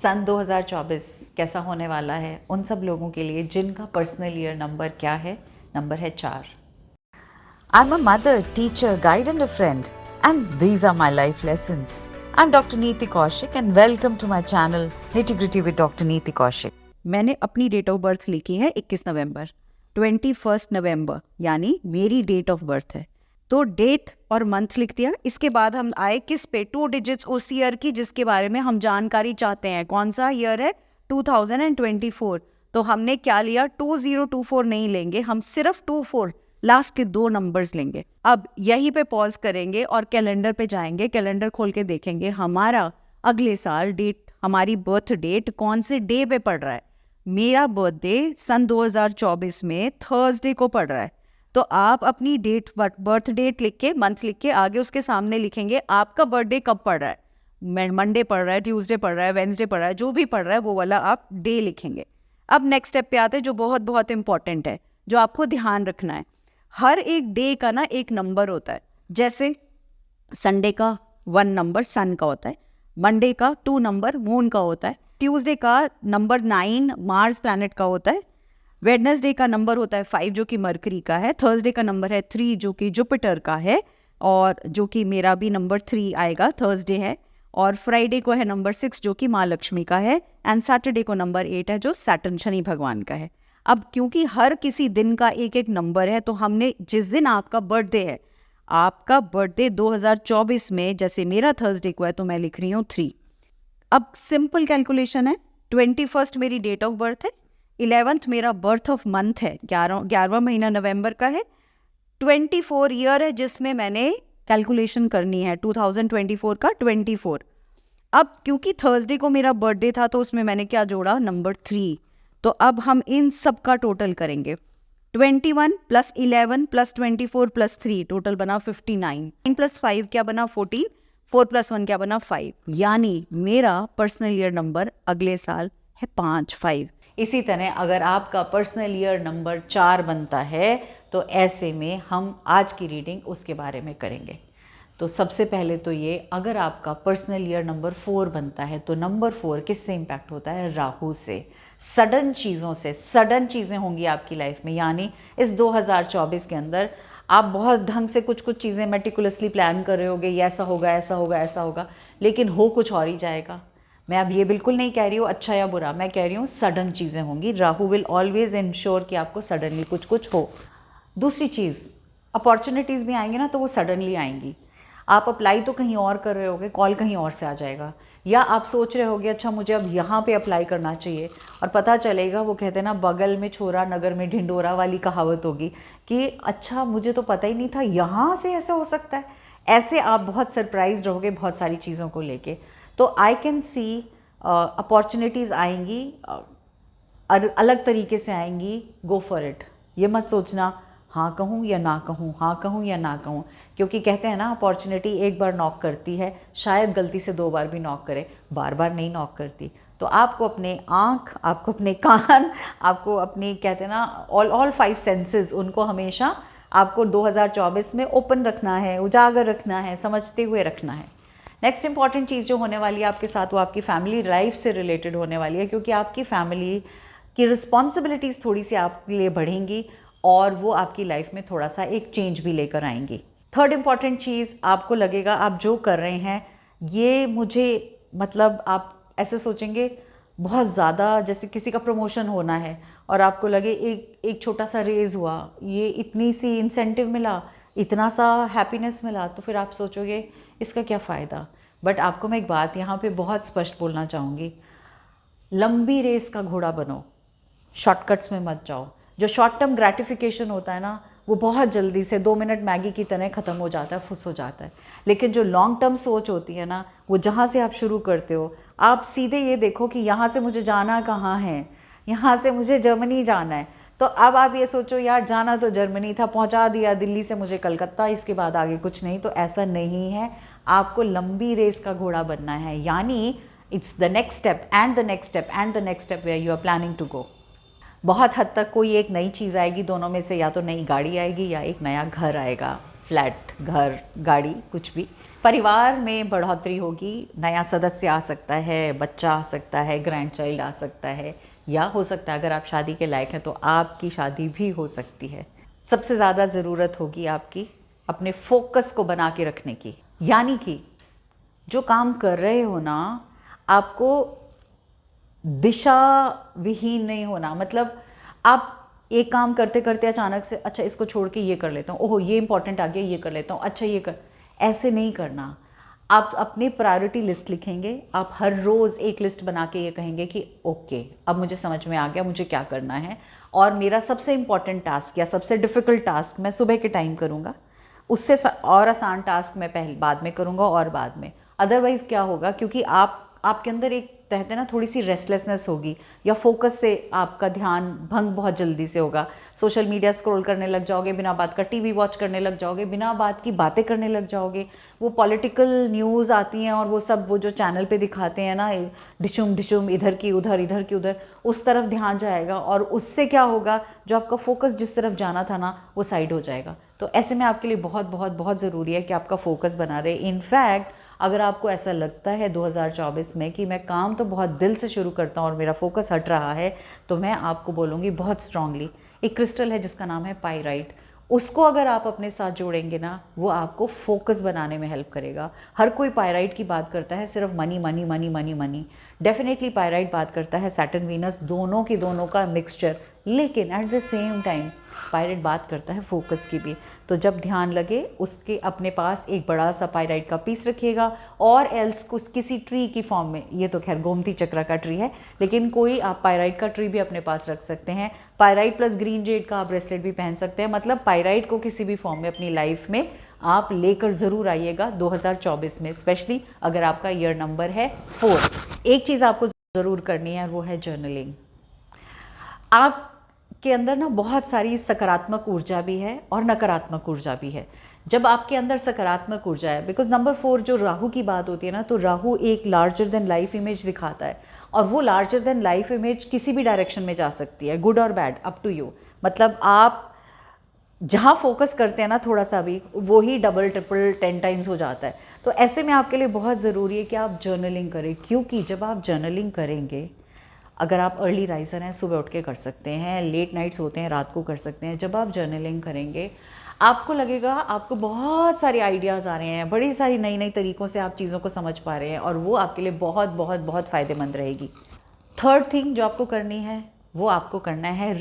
सन 2024 कैसा होने वाला है उन सब लोगों के लिए जिनका पर्सनल ईयर नंबर क्या है, नंबर है 4। I'm a mother, teacher, guide and a friend, and these are my life lessons. I'm Dr. Neeti Kaushik and welcome to my channel Nitty Gritty with Dr. Neeti Kaushik. मैंने अपनी date of birth लिखी है 21 नवंबर, 21 नवंबर यानी मेरी date of birth है। तो date और month लिख दिया। इसके बाद हम आए किस पे, 2 डिजिट्स उस ईयर की जिसके बारे में हम जानकारी चाहते हैं। कौन सा ईयर है? 2024। तो हमने क्या लिया? 2024 नहीं लेंगे, हम सिर्फ 24 लास्ट के 2 नंबर्स लेंगे। अब यहीं पे पॉज करेंगे और कैलेंडर पे जाएंगे, कैलेंडर खोल के देखेंगे हमारा अगले साल डेट, हमारी बर्थ डेट कौन से डे पे पड़ रहा है। मेरा बर्थडे सन 2024 में थर्सडे को पड़ रहा है। तो आप अपनी डेट, बर्थ डेट लिख के, मंथ लिख के आगे उसके सामने लिखेंगे आपका बर्थडे कब पड़ रहा है। मंडे पड़ रहा है, ट्यूसडे पड़ रहा है, वेंसडे पड़ रहा है, जो भी पड़ रहा है वो वाला आप डे लिखेंगे। अब नेक्स्ट स्टेप पे आते हैं जो बहुत बहुत इंपॉर्टेंट है, जो आपको ध्यान रखना है। हर एक डे का ना एक नंबर होता है। जैसे संडे का 1 नंबर सन का होता है, मंडे का 2 नंबर मून का होता है, ट्यूसडे का नंबर 9 मार्स प्लैनेट का होता है, वेडनेसडे का नंबर होता है 5 जो कि मरकरी का है, थर्सडे का नंबर है 3 जो कि जुपिटर का है और जो कि मेरा भी नंबर 3 आएगा, थर्सडे है। और फ्राइडे को है नंबर 6 जो कि माँ लक्ष्मी का है, एंड सैटरडे को नंबर 8 है जो सैटर्न शनि भगवान का है। अब क्योंकि हर किसी दिन का एक एक नंबर है, तो हमने जिस दिन आपका बर्थडे है, आपका बर्थडे 2024 में जैसे मेरा थर्सडे को है तो मैं लिख रही हूँ 3। अब सिंपल कैलकुलेशन है, 21 मेरी डेट ऑफ बर्थ है, 11th मेरा बर्थ ऑफ मंथ है, 11वां महीना नवंबर का है, 24 ईयर है जिसमें मैंने कैलकुलेशन करनी है 2024 का 24। अब क्योंकि थर्सडे को मेरा बर्थडे था तो उसमें मैंने क्या जोड़ा? नंबर 3। तो अब हम इन सब का टोटल करेंगे। 21 + 11 + 24 + 3 टोटल बना 59। 9 + 5 क्या बना? 14। 4 + 1 क्या बना? 5। यानी मेरा पर्सनल ईयर नंबर अगले साल है 5। इसी तरह अगर आपका पर्सनल ईयर नंबर 4 बनता है तो ऐसे में हम आज की रीडिंग उसके बारे में करेंगे। तो सबसे पहले तो ये, अगर आपका पर्सनल ईयर नंबर 4 बनता है तो नंबर 4 किससे इम्पैक्ट होता है? राहु से। सडन चीज़ों से, सडन चीज़ें होंगी आपकी लाइफ में, यानी इस 2024 के अंदर आप बहुत ढंग से कुछ कुछ चीज़ें मेटिकुलसली प्लान कर रहे होगे, ये ऐसा होगा, ऐसा होगा, ऐसा होगा, लेकिन हो कुछ और ही जाएगा। मैं अब ये बिल्कुल नहीं कह रही हूँ अच्छा या बुरा, मैं कह रही हूँ सडन चीज़ें होंगी। राहु विल ऑलवेज इंश्योर कि आपको सडनली कुछ कुछ हो। दूसरी चीज़, अपॉर्चुनिटीज़ भी आएंगी ना तो वो सडनली आएंगी। आप अप्लाई तो कहीं और कर रहे होगे, कॉल कहीं और से आ जाएगा, या आप सोच रहे होगे अच्छा मुझे अब यहाँ पे अप्लाई करना चाहिए, और पता चलेगा, वो कहते हैं ना बगल में छोरा नगर में ढिंडोरा वाली कहावत होगी कि अच्छा मुझे तो पता ही नहीं था यहाँ से ऐसे हो सकता है। ऐसे आप बहुत सरप्राइज रहोगे बहुत सारी चीज़ों को लेके। तो आई कैन सी अपॉर्चुनिटीज़ आएंगी, अलग तरीके से आएंगी। Go for it. ये मत सोचना हाँ कहूँ या ना कहूँ, हाँ कहूँ या ना कहूँ, क्योंकि कहते हैं ना अपॉर्चुनिटी एक बार नॉक करती है, शायद गलती से 2 बार भी नॉक करे, बार बार नहीं नॉक करती। तो आपको अपने आँख, आपको अपने कान, आपको अपनी, कहते हैं ना ऑल 5 सेंसेस, उनको हमेशा आपको 2024 में ओपन रखना है, उजागर रखना है, समझते हुए रखना है। नेक्स्ट इंपॉर्टेंट चीज़ जो होने वाली है आपके साथ, वो आपकी फैमिली लाइफ से रिलेटेड होने वाली है, क्योंकि आपकी फैमिली की रिस्पॉन्सिबिलिटीज़ थोड़ी सी आपके लिए बढ़ेंगी और वो आपकी लाइफ में थोड़ा सा एक चेंज भी लेकर आएंगी। थर्ड इंपॉर्टेंट चीज़, आपको लगेगा आप जो कर रहे हैं ये मुझे, मतलब आप ऐसे सोचेंगे बहुत ज़्यादा, जैसे किसी का प्रमोशन होना है और आपको लगे एक छोटा सा रेज़ हुआ, ये इतनी सी इंसेंटिव मिला, इतना सा हैप्पीनेस मिला, तो फिर आप सोचोगे इसका क्या फ़ायदा। बट आपको मैं एक बात यहाँ पे बहुत स्पष्ट बोलना चाहूँगी, लंबी रेस का घोड़ा बनो, शॉर्टकट्स में मत जाओ। जो शॉर्ट टर्म ग्रेटिफिकेशन होता है ना, वो बहुत जल्दी से 2 मिनट मैगी की तरह ख़त्म हो जाता है, फुस हो जाता है। लेकिन जो लॉन्ग टर्म सोच होती है ना, वो जहाँ से आप शुरू करते हो, आप सीधे ये देखो कि यहाँ से मुझे जाना कहाँ है, यहाँ से मुझे जर्मनी जाना है। तो अब आप ये सोचो यार जाना तो जर्मनी था, पहुँचा दिया दिल्ली से मुझे कलकत्ता, इसके बाद आगे कुछ नहीं। तो ऐसा नहीं है, आपको लंबी रेस का घोड़ा बनना है, यानी it's the next step and the next step and the next step where you are planning to go. बहुत हद तक कोई एक नई चीज़ आएगी, दोनों में से या तो नई गाड़ी आएगी या एक नया घर आएगा, फ्लैट, घर, गाड़ी, कुछ भी। परिवार में बढ़ोतरी होगी, नया सदस्य आ सकता है, बच्चा आ सकता है, ग्रैंड चाइल्ड आ सकता है, या हो सकता है अगर आप शादी के लायक हैं तो आपकी शादी भी हो सकती है। सबसे ज़्यादा ज़रूरत होगी आपकी अपने फोकस को बना के रखने की, यानी कि जो काम कर रहे हो ना, आपको दिशा विहीन नहीं होना। मतलब आप एक काम करते करते अचानक से अच्छा इसको छोड़ के ये कर लेता हूँ, ओहो ये इंपॉर्टेंट आ गया, ये कर लेता हूँ, अच्छा ये कर, ऐसे नहीं करना। आप अपनी प्रायोरिटी लिस्ट लिखेंगे, आप हर रोज़ एक लिस्ट बना के ये कहेंगे कि ओके अब मुझे समझ में आ गया मुझे क्या करना है, और मेरा सबसे इम्पॉर्टेंट टास्क या सबसे डिफ़िकल्ट टास्क मैं सुबह के टाइम करूँगा, उससे और आसान टास्क मैं पहले बाद में करूँगा और बाद में। अदरवाइज़ क्या होगा, क्योंकि आपके अंदर एक कहते हैं ना थोड़ी सी रेस्टलेसनेस होगी, या फोकस से आपका ध्यान भंग बहुत जल्दी से होगा। सोशल मीडिया स्क्रॉल करने लग जाओगे बिना बात का, टीवी वॉच करने लग जाओगे, बिना बात की बातें करने लग जाओगे। वो पॉलिटिकल न्यूज़ आती हैं और वो सब वो जो चैनल पे दिखाते हैं ना, ढिचुम ढिचुम, इधर की उधर इधर की उधर, उस तरफ ध्यान जाएगा, और उससे क्या होगा, जो आपका फोकस जिस तरफ जाना था ना वो साइड हो जाएगा। तो ऐसे में आपके लिए बहुत बहुत बहुत ज़रूरी है कि आपका फोकस बना रहे। इनफैक्ट अगर आपको ऐसा लगता है 2024 में कि मैं काम तो बहुत दिल से शुरू करता हूँ और मेरा फोकस हट रहा है, तो मैं आपको बोलूँगी बहुत स्ट्रांगली, एक क्रिस्टल है जिसका नाम है पाइराइट, उसको अगर आप अपने साथ जोड़ेंगे ना, वो आपको फोकस बनाने में हेल्प करेगा। हर कोई पाइराइट की बात करता है सिर्फ money money money money money, definitely pyrite बात करता है सैटर्न वीनस दोनों की दोनों का मिक्सचर, लेकिन at the same time pyrite बात करता है फोकस की भी। तो जब ध्यान लगे उसके अपने पास एक बड़ा सा पाइराइट का पीस रखिएगा, और एल्स कुछ किसी ट्री की फॉर्म में, ये तो खैर गोमती चक्र का ट्री है, लेकिन कोई आप पाइराइट का ट्री भी अपने पास रख सकते हैं। पाइराइट प्लस ग्रीन जेड का आप ब्रेसलेट भी पहन सकते हैं। मतलब पाइराइट को किसी भी फॉर्म में अपनी लाइफ में आप लेकर ज़रूर आइएगा 2024 में, स्पेशली अगर आपका ईयर नंबर है 4। एक चीज़ आपको ज़रूर करनी है, वो है जर्नलिंग। आपके अंदर ना बहुत सारी सकारात्मक ऊर्जा भी है और नकारात्मक ऊर्जा भी है। जब आपके अंदर सकारात्मक ऊर्जा है, बिकॉज नंबर 4 जो राहु की बात होती है ना, तो राहु एक लार्जर देन लाइफ इमेज दिखाता है, और वो लार्जर देन लाइफ इमेज किसी भी डायरेक्शन में जा सकती है, गुड और बैड, अप टू यू। मतलब आप जहाँ फोकस करते हैं ना थोड़ा सा भी, वो ही डबल ट्रिपल 10 टाइम्स हो जाता है। तो ऐसे में आपके लिए बहुत ज़रूरी है कि आप जर्नलिंग करें, क्योंकि जब आप जर्नलिंग करेंगे, अगर आप अर्ली राइजर हैं सुबह उठ के कर सकते हैं, लेट नाइट्स होते हैं रात को कर सकते हैं, जब आप जर्नलिंग करेंगे आपको लगेगा आपको बहुत सारे आइडियाज़ आ रहे हैं, बड़ी सारी नई नई तरीक़ों से आप चीज़ों को समझ पा रहे हैं, और वो आपके लिए बहुत बहुत बहुत फ़ायदेमंद रहेगी। थर्ड थिंग जो आपको करनी है, वो आपको करना है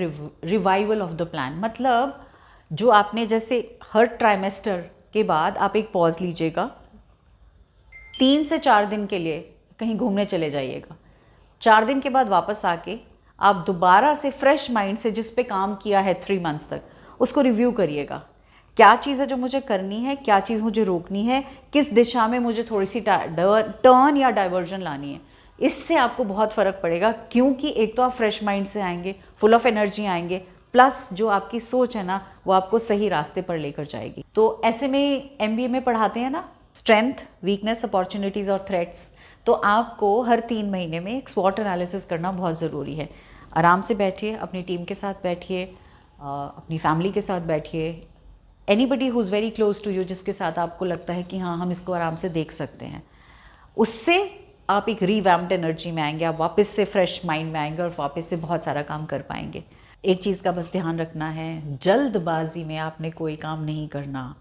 रिवाइवल ऑफ द प्लान। मतलब जो आपने जैसे हर ट्राइमेस्टर के बाद आप एक पॉज लीजिएगा, 3 से 4 दिन के लिए कहीं घूमने चले जाइएगा, 4 दिन के बाद वापस आके आप दोबारा से फ्रेश माइंड से जिस पे काम किया है 3 मंथ्स तक, उसको रिव्यू करिएगा। क्या चीज़ है जो मुझे करनी है, क्या चीज़ मुझे रोकनी है, किस दिशा में मुझे थोड़ी सी टर्न या डाइवर्जन लानी है। इससे आपको बहुत फ़र्क पड़ेगा, क्योंकि एक तो आप फ्रेश माइंड से आएंगे, फुल ऑफ एनर्जी आएंगे, प्लस जो आपकी सोच है ना वो आपको सही रास्ते पर लेकर जाएगी। तो ऐसे में MBA में पढ़ाते हैं ना स्ट्रेंथ, वीकनेस, अपॉर्चुनिटीज़ और थ्रेट्स। तो आपको हर 3 महीने में एक स्वॉट एनालिसिस करना बहुत ज़रूरी है। आराम से बैठिए, अपनी टीम के साथ बैठिए, अपनी फैमिली के साथ बैठिए, anybody who is very close to you, जिसके साथ आपको लगता है कि हाँ हम इसको आराम से देख सकते हैं, उससे आप एक रीवैम्प्ड एनर्जी में आएंगे, आप वापस से फ्रेश माइंड में आएंगे और वापस से बहुत सारा काम कर पाएंगे। एक चीज़ का बस ध्यान रखना है, जल्दबाजी में आपने कोई काम नहीं करना।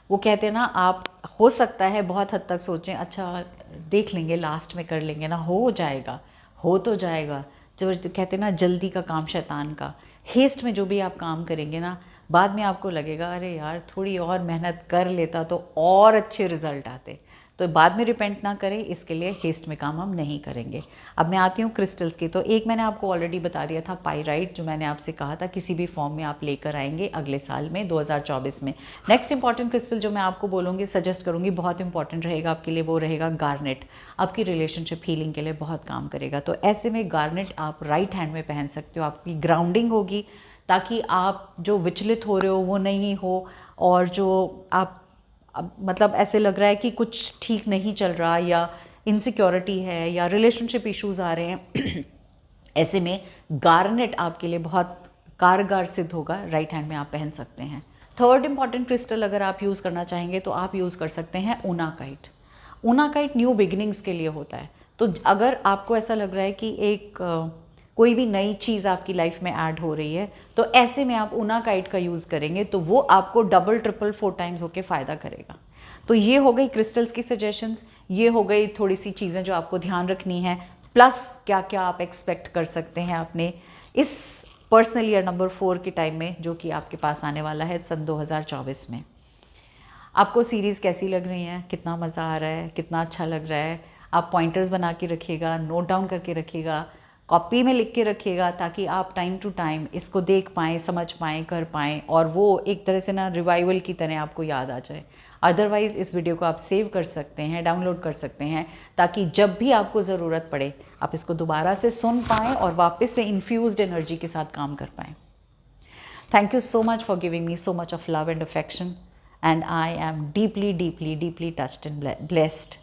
वो कहते हैं ना, आप हो सकता है बहुत हद तक सोचें अच्छा देख लेंगे, लास्ट में कर लेंगे ना, हो जाएगा, हो तो जाएगा। जो कहते हैं ना जल्दी का काम शैतान का, हेस्ट में जो भी आप काम करेंगे ना, बाद में आपको लगेगा अरे यार थोड़ी और मेहनत कर लेता तो और अच्छे रिजल्ट आते। तो बाद में रिपेंट ना करें, इसके लिए हेस्ट में काम हम नहीं करेंगे। अब मैं आती हूँ क्रिस्टल्स की। तो एक मैंने आपको ऑलरेडी बता दिया था पाइराइट, जो मैंने आपसे कहा था किसी भी फॉर्म में आप लेकर आएंगे अगले साल में 2024 में। नेक्स्ट इंपॉर्टेंट क्रिस्टल जो मैं आपको बोलूँगी, सजेस्ट करूँगी, बहुत इंपॉर्टेंट रहेगा आपके लिए, वो रहेगा गार्नेट। आपकी रिलेशनशिप हीलिंग के लिए बहुत काम करेगा। तो ऐसे में गार्नेट आप राइट हैंड में पहन सकते हो, आपकी ग्राउंडिंग होगी, ताकि आप जो विचलित हो रहे हो वो नहीं हो, और जो आप मतलब ऐसे लग रहा है कि कुछ ठीक नहीं चल रहा, या इनसिक्योरिटी है, या रिलेशनशिप इश्यूज आ रहे हैं, ऐसे में गार्नेट आपके लिए बहुत कारगर सिद्ध होगा। राइट हैंड में आप पहन सकते हैं। थर्ड इम्पॉर्टेंट क्रिस्टल अगर आप यूज़ करना चाहेंगे तो आप यूज़ कर सकते हैं ऊनाकाइट। ऊनाकाइट न्यू बिगिनिंग्स के लिए होता है। तो अगर आपको ऐसा लग रहा है कि एक कोई भी नई चीज़ आपकी लाइफ में ऐड हो रही है, तो ऐसे में आप ऊनाकाइट का यूज़ करेंगे तो वो आपको डबल ट्रिपल 4 टाइम्स होके फ़ायदा करेगा। तो ये हो गई क्रिस्टल्स की सजेशंस, ये हो गई थोड़ी सी चीज़ें जो आपको ध्यान रखनी है, प्लस क्या क्या आप एक्सपेक्ट कर सकते हैं अपने इस पर्सनल ईयर नंबर 4 के टाइम में, जो कि आपके पास आने वाला है सन 2024 में। आपको सीरीज़ कैसी लग रही है, कितना मज़ा आ रहा है, कितना अच्छा लग रहा है? आप पॉइंटर्स बना के रखिएगा, नोट डाउन करके रखिएगा, कॉपी में लिख के रखिएगा, ताकि आप टाइम टू टाइम इसको देख पाएँ, समझ पाएँ, कर पाएँ, और वो एक तरह से ना रिवाइवल की तरह आपको याद आ जाए। अदरवाइज़ इस वीडियो को आप सेव कर सकते हैं, डाउनलोड कर सकते हैं, ताकि जब भी आपको ज़रूरत पड़े आप इसको दोबारा से सुन पाएँ और वापस से इन्फ्यूज्ड एनर्जी के साथ काम कर पाएँ। Thank you so much for giving me so much of love and affection, and I am deeply, deeply, deeply touched and blessed.